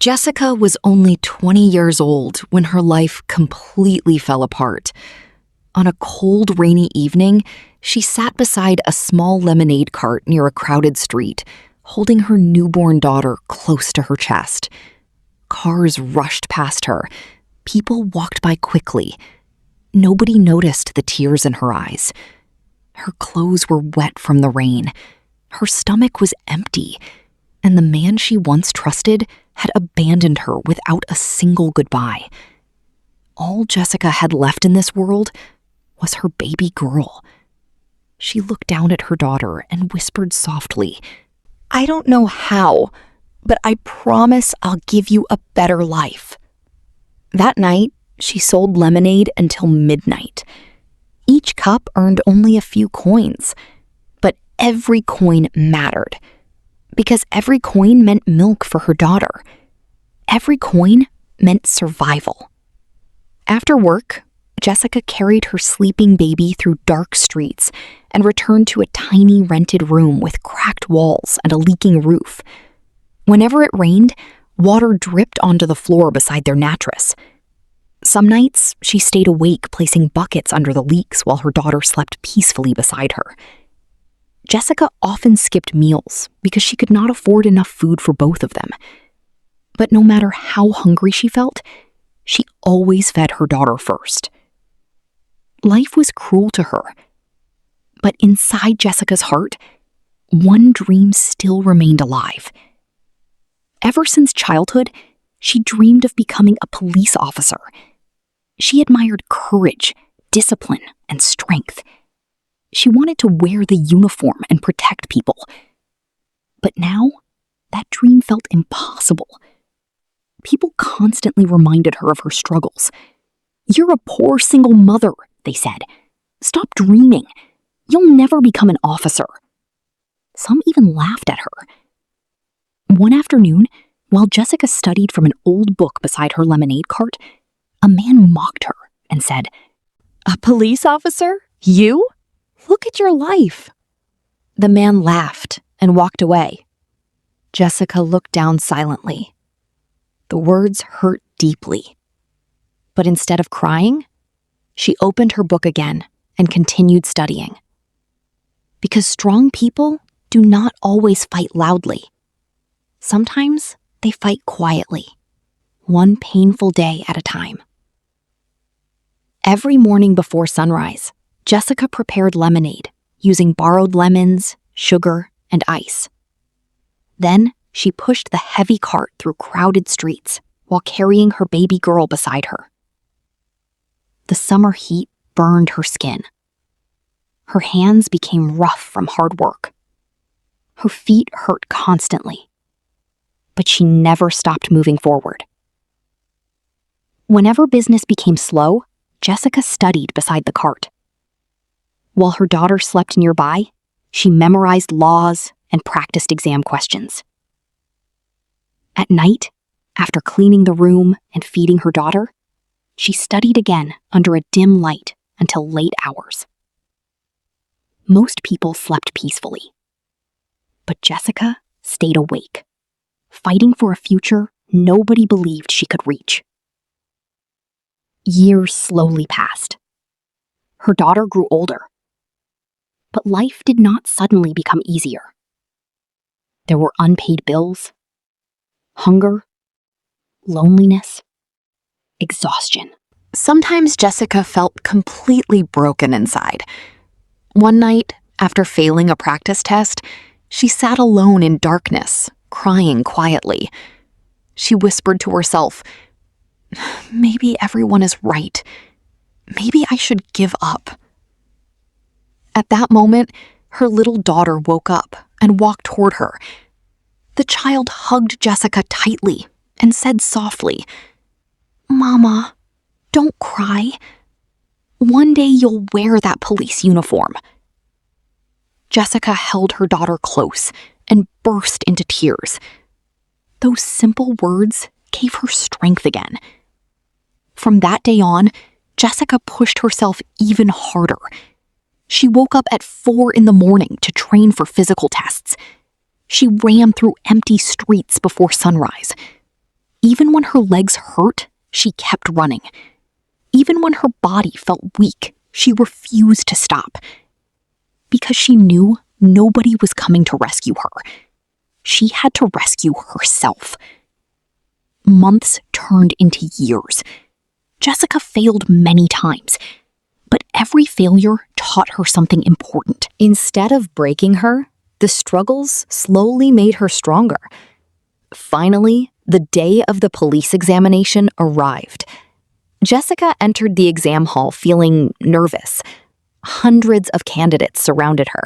Jessica was only 20 years old when her life completely fell apart. On a cold, rainy evening, she sat beside a small lemonade cart near a crowded street, holding her newborn daughter close to her chest. Cars rushed past her. People walked by quickly. Nobody noticed the tears in her eyes. Her clothes were wet from the rain. Her stomach was empty, and the man she once trusted had abandoned her without a single goodbye. All Jessica had left in this world was her baby girl. She looked down at her daughter and whispered softly, "I don't know how, but I promise I'll give you a better life." That night, she sold lemonade until midnight. Each cup earned only a few coins, but every coin mattered, because every coin meant milk for her daughter. Every coin meant survival. After work, Jessica carried her sleeping baby through dark streets and returned to a tiny rented room with cracked walls and a leaking roof. Whenever it rained, water dripped onto the floor beside their mattress. Some nights, she stayed awake placing buckets under the leaks while her daughter slept peacefully beside her. Jessica often skipped meals because she could not afford enough food for both of them. But no matter how hungry she felt, she always fed her daughter first. Life was cruel to her, but inside Jessica's heart, one dream still remained alive. Ever since childhood, she dreamed of becoming a police officer. She admired courage, discipline, and strength. She wanted to wear the uniform and protect people. But now, that dream felt impossible. People constantly reminded her of her struggles. "You're a poor single mother," they said. "Stop dreaming. You'll never become an officer." Some even laughed at her. One afternoon, while Jessica studied from an old book beside her lemonade cart, a man mocked her and said, "A police officer? You? Look at your life." The man laughed and walked away. Jessica looked down silently. The words hurt deeply. But instead of crying, she opened her book again and continued studying. Because strong people do not always fight loudly. Sometimes they fight quietly, one painful day at a time. Every morning before sunrise, Jessica prepared lemonade using borrowed lemons, sugar, and ice. Then she pushed the heavy cart through crowded streets while carrying her baby girl beside her. The summer heat burned her skin. Her hands became rough from hard work. Her feet hurt constantly. But she never stopped moving forward. Whenever business became slow, Jessica studied beside the cart. While her daughter slept nearby, she memorized laws and practiced exam questions. At night, after cleaning the room and feeding her daughter, she studied again under a dim light until late hours. Most people slept peacefully, but Jessica stayed awake, fighting for a future nobody believed she could reach. Years slowly passed. Her daughter grew older. But life did not suddenly become easier. There were unpaid bills, hunger, loneliness, exhaustion. Sometimes Jessica felt completely broken inside. One night, after failing a practice test, she sat alone in darkness, crying quietly. She whispered to herself, "Maybe everyone is right. Maybe I should give up." At that moment, her little daughter woke up and walked toward her. The child hugged Jessica tightly and said softly, "Mama, don't cry. One day you'll wear that police uniform." Jessica held her daughter close and burst into tears. Those simple words gave her strength again. From that day on, Jessica pushed herself even harder. She woke up at 4 in the morning to train for physical tests. She ran through empty streets before sunrise. Even when her legs hurt, she kept running. Even when her body felt weak, she refused to stop. Because she knew nobody was coming to rescue her. She had to rescue herself. Months turned into years. Jessica failed many times, but every failure taught her something important. Instead of breaking her, the struggles slowly made her stronger. Finally, the day of the police examination arrived. Jessica entered the exam hall feeling nervous. Hundreds of candidates surrounded her.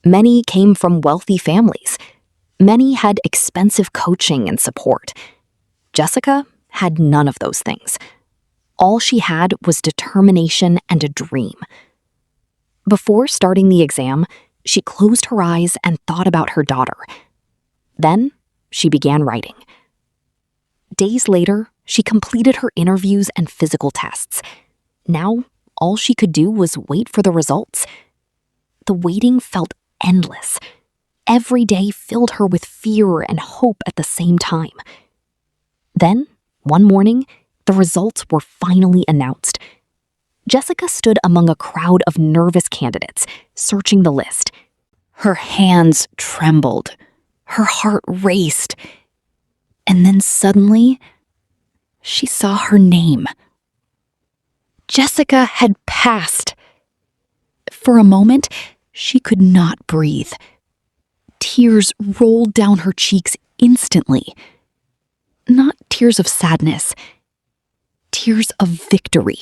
Many came from wealthy families. Many had expensive coaching and support. Jessica had none of those things. All she had was determination and a dream. Before starting the exam, she closed her eyes and thought about her daughter. Then, she began writing. Days later, she completed her interviews and physical tests. Now, all she could do was wait for the results. The waiting felt endless. Every day filled her with fear and hope at the same time. Then, one morning, the results were finally announced. Jessica stood among a crowd of nervous candidates, searching the list. Her hands trembled. Her heart raced. And then suddenly, she saw her name. Jessica had passed. For a moment, she could not breathe. Tears rolled down her cheeks instantly. Not tears of sadness, tears of victory.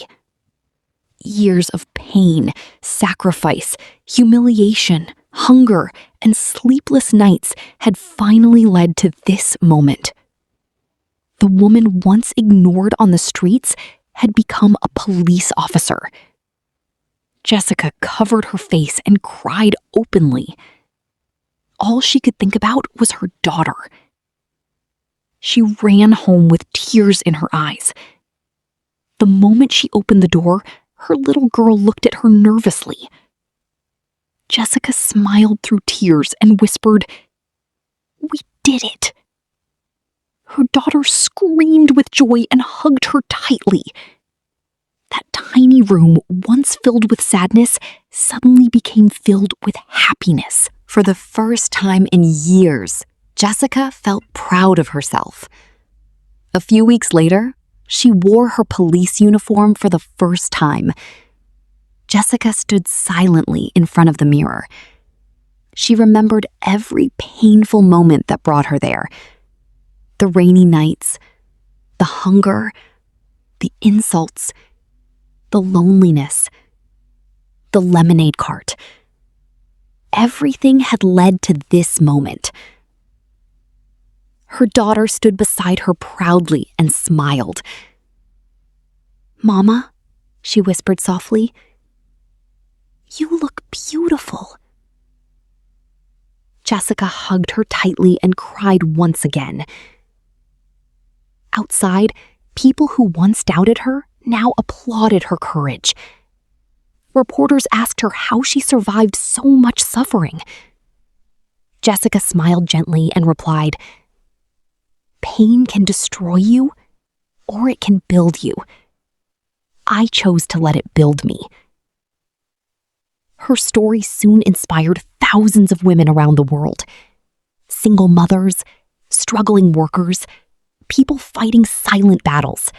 Years of pain, sacrifice, humiliation, hunger, and sleepless nights had finally led to this moment. The woman once ignored on the streets had become a police officer. Jessica covered her face and cried openly. All she could think about was her daughter. She ran home with tears in her eyes. The moment she opened the door, her little girl looked at her nervously. Jessica smiled through tears and whispered, "We did it." Her daughter screamed with joy and hugged her tightly. That tiny room, once filled with sadness, suddenly became filled with happiness. For the first time in years, Jessica felt proud of herself. A few weeks later, she wore her police uniform for the first time. Jessica stood silently in front of the mirror. She remembered every painful moment that brought her there. The rainy nights, the hunger, the insults, the loneliness, the lemonade cart. Everything had led to this moment. Her daughter stood beside her proudly and smiled. "Mama," she whispered softly, "you look beautiful." Jessica hugged her tightly and cried once again. Outside, people who once doubted her now applauded her courage. Reporters asked her how she survived so much suffering. Jessica smiled gently and replied, "Pain can destroy you, or it can build you. I chose to let it build me." Her story soon inspired thousands of women around the world. Single mothers, struggling workers, people fighting silent battles.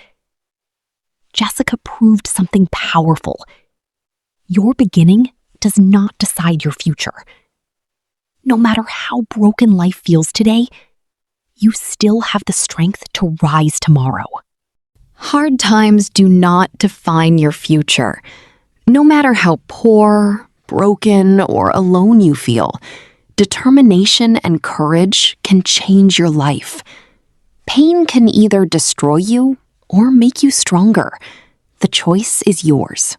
Jessica proved something powerful. Your beginning does not decide your future. No matter how broken life feels today, you still have the strength to rise tomorrow. Hard times do not define your future. No matter how poor, broken, or alone you feel, determination and courage can change your life. Pain can either destroy you or make you stronger. The choice is yours.